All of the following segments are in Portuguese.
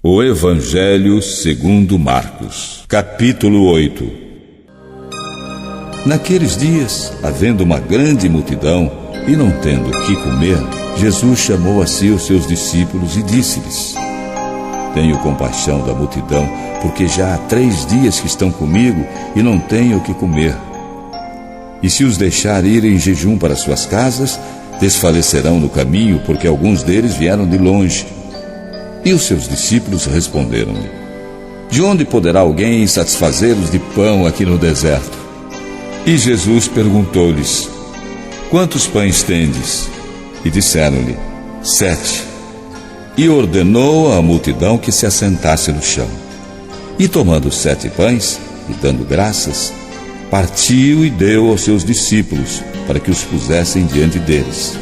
O Evangelho segundo Marcos, capítulo 8. Naqueles dias, havendo uma grande multidão e não tendo o que comer, Jesus chamou a si os seus discípulos e disse-lhes: Tenho compaixão da multidão, porque já há 3 dias que estão comigo e não tenho o que comer. E se os deixar ir em jejum para suas casas, desfalecerão no caminho, porque alguns deles vieram de longe. E os seus discípulos responderam-lhe: De onde poderá alguém satisfazê-los de pão aqui no deserto? E Jesus perguntou-lhes: Quantos pães tendes? E disseram-lhe: 7. E ordenou à multidão que se assentasse no chão. E tomando 7 pães, e dando graças, partiu e deu aos seus discípulos, para que os pusessem diante deles.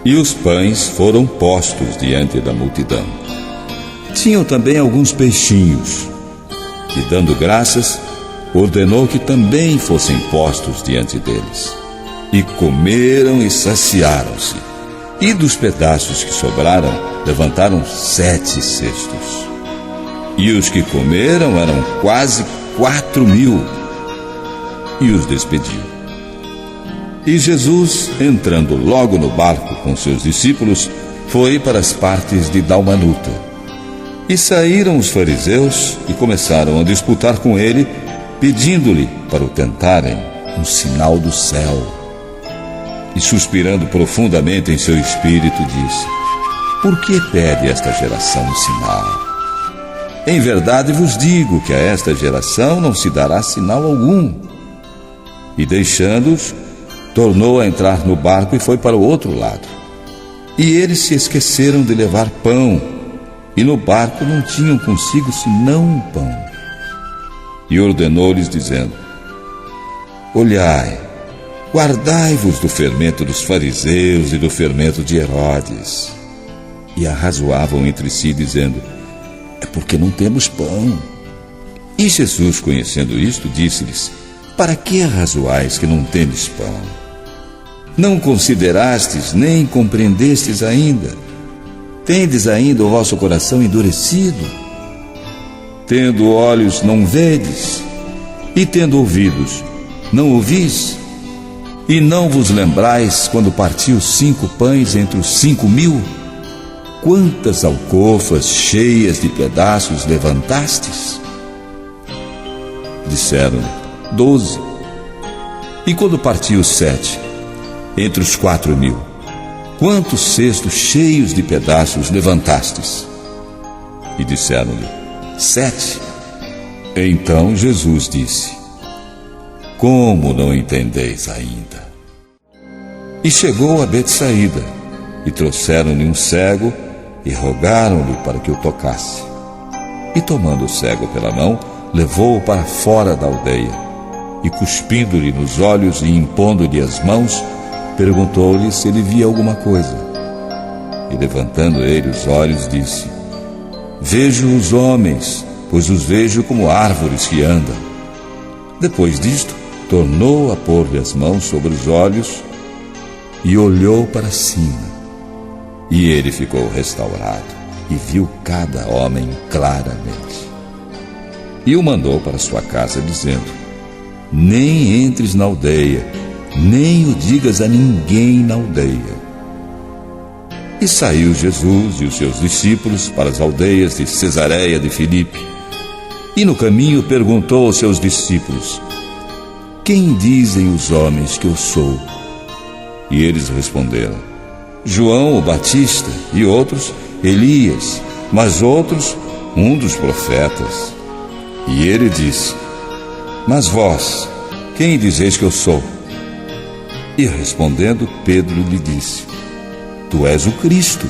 E os pães foram postos diante da multidão. Tinham também alguns peixinhos. E dando graças, ordenou que também fossem postos diante deles. E comeram e saciaram-se. E dos pedaços que sobraram, levantaram 7 cestos. E os que comeram eram quase 4.000. E os despediu. E Jesus, entrando logo no barco com seus discípulos, foi para as partes de Dalmanuta. E saíram os fariseus e começaram a disputar com ele, pedindo-lhe para o tentarem um sinal do céu. E suspirando profundamente em seu espírito, disse: Por que pede esta geração um sinal? Em verdade vos digo que a esta geração não se dará sinal algum. E deixando-os, tornou a entrar no barco e foi para o outro lado. E eles se esqueceram de levar pão, e no barco não tinham consigo senão um pão. E ordenou-lhes, dizendo: Olhai, guardai-vos do fermento dos fariseus e do fermento de Herodes. E arrazoavam entre si, dizendo: É porque não temos pão. E Jesus, conhecendo isto, disse-lhes: Para que arrazoais que não tendes pão? Não considerastes nem compreendestes ainda? Tendes ainda o vosso coração endurecido? Tendo olhos, não vedes? E tendo ouvidos, não ouvis? E não vos lembrais quando partiu 5 pães entre os 5.000? Quantas alcofas cheias de pedaços levantastes? Disseram-lhe: 12. E quando partiu 7, entre os 4.000, quantos cestos cheios de pedaços levantastes? E disseram-lhe: 7. Então Jesus disse: Como não entendeis ainda? E chegou a Betsaída, e trouxeram-lhe um cego, e rogaram-lhe para que o tocasse. E tomando o cego pela mão, levou-o para fora da aldeia, e cuspindo-lhe nos olhos e impondo-lhe as mãos, perguntou-lhe se ele via alguma coisa. E levantando ele os olhos, disse: Vejo os homens, pois os vejo como árvores que andam. Depois disto, tornou a pôr-lhe as mãos sobre os olhos e olhou para cima. E ele ficou restaurado e viu cada homem claramente. E o mandou para sua casa, dizendo: Nem entres na aldeia, nem o digas a ninguém na aldeia. E saiu Jesus e os seus discípulos para as aldeias de Cesareia de Filipe. E no caminho perguntou aos seus discípulos: Quem dizem os homens que eu sou? E eles responderam: João o Batista, e outros Elias, mas outros um dos profetas. E ele disse: Mas vós, quem dizeis que eu sou? E respondendo, Pedro lhe disse: Tu és o Cristo.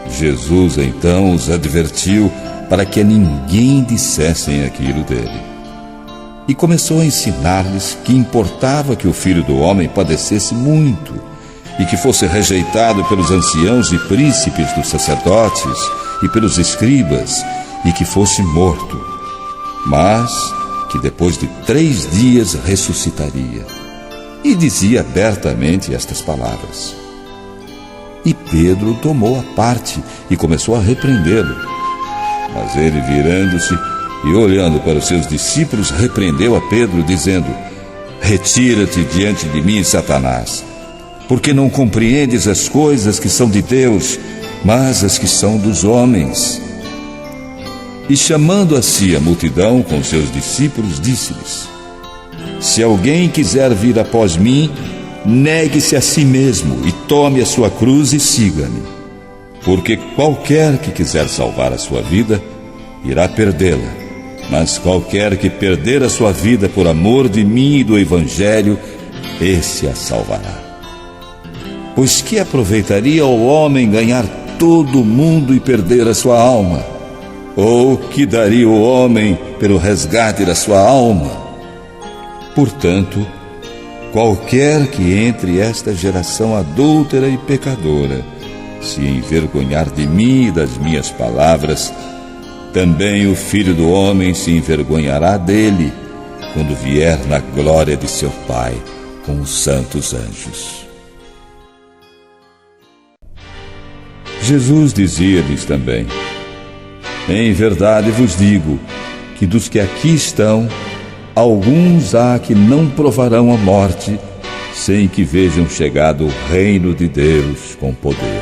Jesus então os advertiu para que a ninguém dissessem aquilo dele. E começou a ensinar-lhes que importava que o Filho do Homem padecesse muito, e que fosse rejeitado pelos anciãos e príncipes dos sacerdotes e pelos escribas, e que fosse morto, mas que depois de 3 dias ressuscitaria. E dizia abertamente estas palavras. E Pedro tomou a parte e começou a repreendê-lo. Mas ele, virando-se e olhando para os seus discípulos, repreendeu a Pedro, dizendo: Retira-te diante de mim, Satanás, porque não compreendes as coisas que são de Deus, mas as que são dos homens. E chamando a si a multidão com seus discípulos, disse-lhes: Se alguém quiser vir após mim, negue-se a si mesmo e tome a sua cruz e siga-me. Porque qualquer que quiser salvar a sua vida, irá perdê-la. Mas qualquer que perder a sua vida por amor de mim e do Evangelho, esse a salvará. Pois que aproveitaria o homem ganhar todo o mundo e perder a sua alma? Ou que daria o homem pelo resgate da sua alma? Portanto, qualquer que entre esta geração adúltera e pecadora se envergonhar de mim e das minhas palavras, também o Filho do Homem se envergonhará dele, quando vier na glória de seu Pai com os santos anjos. Jesus dizia-lhes também: Em verdade vos digo que dos que aqui estão, alguns há que não provarão a morte, sem que vejam chegado o reino de Deus com poder.